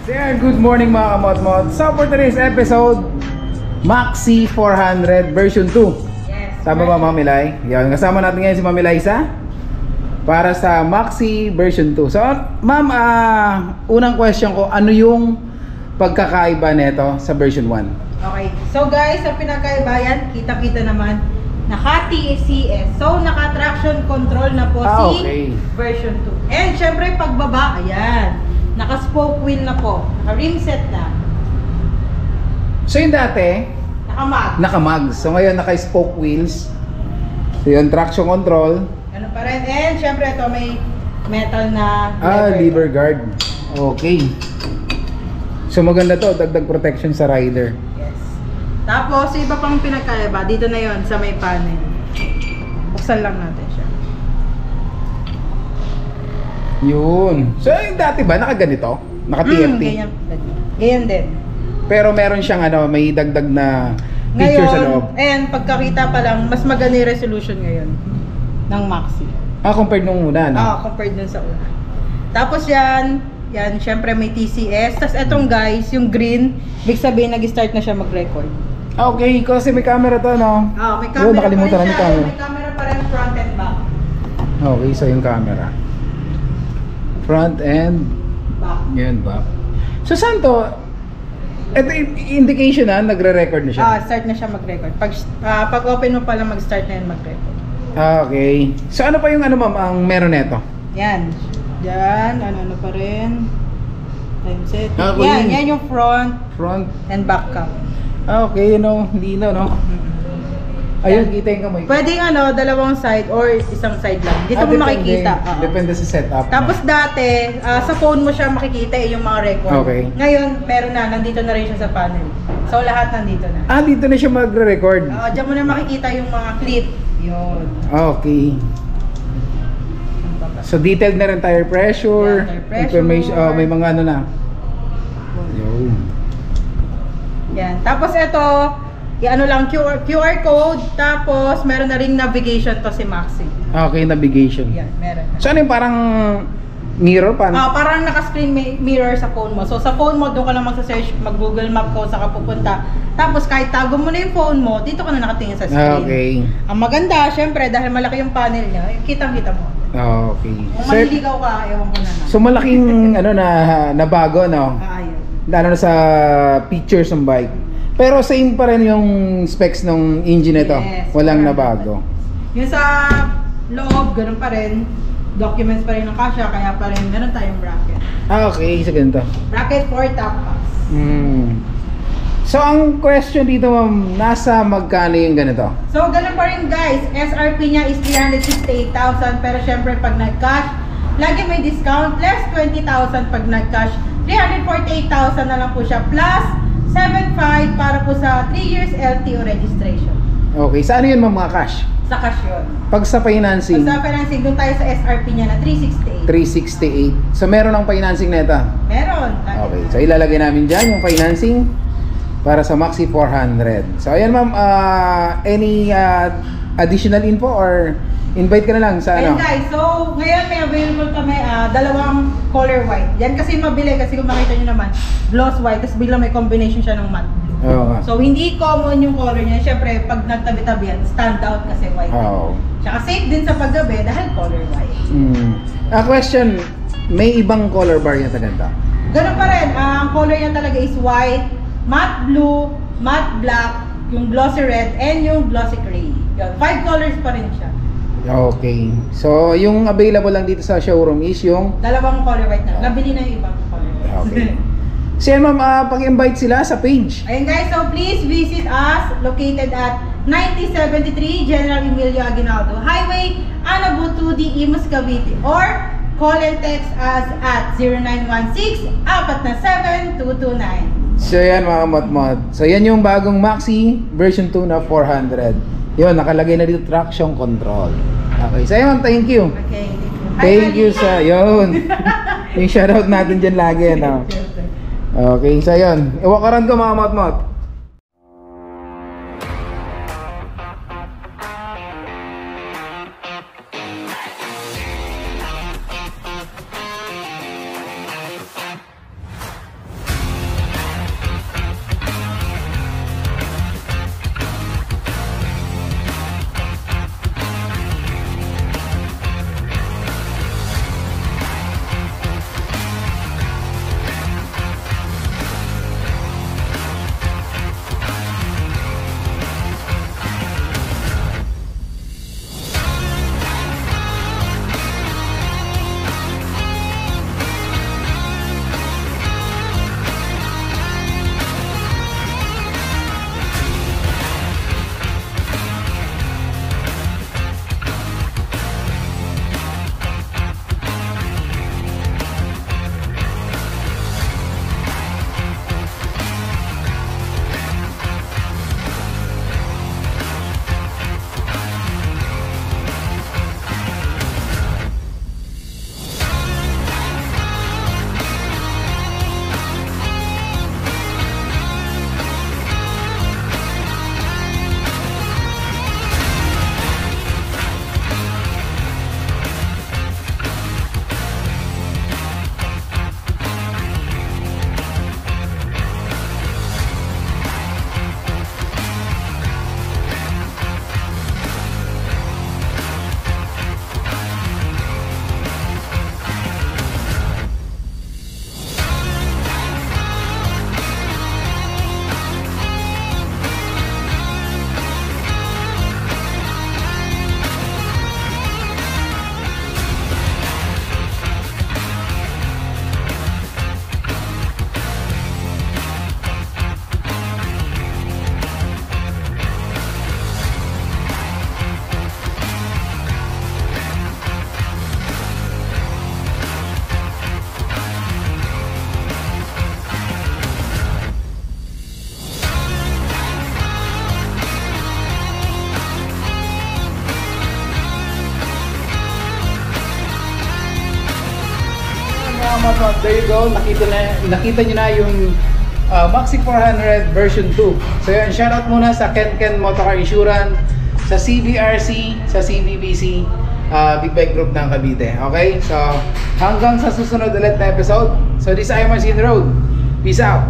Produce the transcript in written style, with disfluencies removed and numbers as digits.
Sir, good morning mga kamot-mot. So for today's episode, Maxi 400 version 2. Yes. Tama ba Ma'am Milay? Yan, kasama natin ngayon si Ma'am Eliza para sa Maxi version 2. So Ma'am, unang question ko, ano yung pagkakaiba nito sa version 1? Okay. So guys, sa pinakaiba yan, kita-kita naman, naka-TCS. So naka-traction control na po okay. si version 2. And syempre pagbaba, ayan. Naka-spoke wheel na po. Naka-rim set na. So yung dati, Naka-mag. naka-mags. So ngayon naka-spoke wheels. So yun, traction control. Ano pa rin. And syempre ito may metal na lever guard. Okay. So maganda to, dagdag protection sa rider. Yes. Tapos iba pang pinagkaiba, dito na yon sa may panel. Buksan lang natin siya. Yun. So yung dati ba nakaganito? Naka-TFT? Ganyan din. Pero meron siyang may dagdag na feature sa loob. And pagkakita pa lang, mas maganda yung resolution ngayon ng Maxi. Compared nung una, no? Compared dun sa una. Tapos yan, syempre may TCS. Tapos etong guys, yung green, big sabihin nag-start na siya mag-record. Okay, kasi may camera to, no? May camera. Nakalimutan na may camera. May camera pa rin front and back. Okay, so yung camera. Front and Back. yun, back. So saan to? Ito indication na, nagre-record na siya? Start na siya mag-record. Pag open mo pala mag-start na yan mag-record. Okay. So ano pa yung ma'am, ang meron neto? Yan. Yan, ano pa rin. Time set. Okay. Yan yung front and back cam. Okay, lino, no? Ayun, kita yung kamay. Pwedeng dalawang side or isang side lang. Dito mo makikita. Depende sa setup. Tapos dati, sa phone mo siya makikita yung mga record. Okay. Ngayon, meron na. Nandito na rin siya sa panel. So, lahat nandito na. Dito na siya magre-record. Diyan mo na makikita yung mga clip. Yun. Okay. So, detailed na rin tire pressure. Tire pressure. Information. May mga na. Yun. Yan. Tapos ito, lang QR code, tapos meron na ring navigation to si Maxi. Okay, navigation. Yan, meron na. So ano yung parang mirror pa? Parang naka-screen mirror sa phone mo. So sa phone mo, doon ka lang magsa-search, mag-Google Map ko saan ka pupunta. Tapos kahit tago mo na yung phone mo, dito ka na nakatingin sa screen. Okay. Ang maganda, syempre, dahil malaki yung panel niya, kitang-kita mo. Okay. Kung maliligaw ka, ewan ko na. So malaking na bago, no? Ayun. Lalo na sa features ng bike. Pero same pa rin yung specs ng engine nito. Yes, Walang nabago. Yung sa loob, ganun pa rin. Documents pa rin ng kasya, kaya pa rin meron tayong bracket. Okay, sa ganito. Bracket for top box. So ang question dito ma'am, nasa magkano yung ganito? So ganun pa rin guys, SRP niya is 368,000, pero syempre pag nag-cash, lagi may discount, less 20,000 pag nag-cash, 348,000 na lang po siya, plus 7.5 para po sa 3 years LTO registration. Okay, saan yun mga cash? Sa cash yun. Pag sa financing? Pag sa financing, doon tayo sa SRP niya na 368. 368. So meron ng financing na ito? Meron. Okay, so ilalagay namin dyan yung financing para sa Maxi 400. So ayan ma'am, any additional info or invite ka na lang sa And guys, so ngayon may available kami dalawang color white. Yan kasi mabili kasi kung makita nyo naman, gloss white, tapos biglang may combination siya ng matte blue. So hindi common yung color niya. Syempre pag nagtabi-tabi yan, stand out kasi white. Tsaka safe din sa paggabi dahil color white. Question, may ibang color bar yan sa ganda? Ganun pa rin, ang color niya talaga is white, matte blue, matte black, yung glossy red, and yung glossy gray. Yun, 5 colors pa rin siya. Okay. So, yung available lang dito sa showroom is yung dalawang color white na. Nabili na yung ibang color white. Okay. So yan ma'am, pag-invite sila sa page. Ayun guys, so please visit us located at 9073 General Emilio Aguinaldo Highway, Anabu 2D, Imus, Cavite, or call and text us at 0916-47229. So yan mga kamot-mot. So yan yung bagong Maxi version 2 na 400. Yun, nakalagay na dito traction control. Okay, so yun, thank you. Okay. Thank you sa yun. Yung shoutout natin dyan lagi, no? Okay, so yun. Iwakaran ko mga kamot-mot. Moto, there you go. Nakita nyo na yung Maxi 400 version 2. So yun, shoutout muna sa Ken Motocar Insurance, sa CBRC, sa CBBC, Big Bike Group ng Cavite. Okay? So hanggang sa susunod ulit na episode. So this is IMRC in the road. Peace out.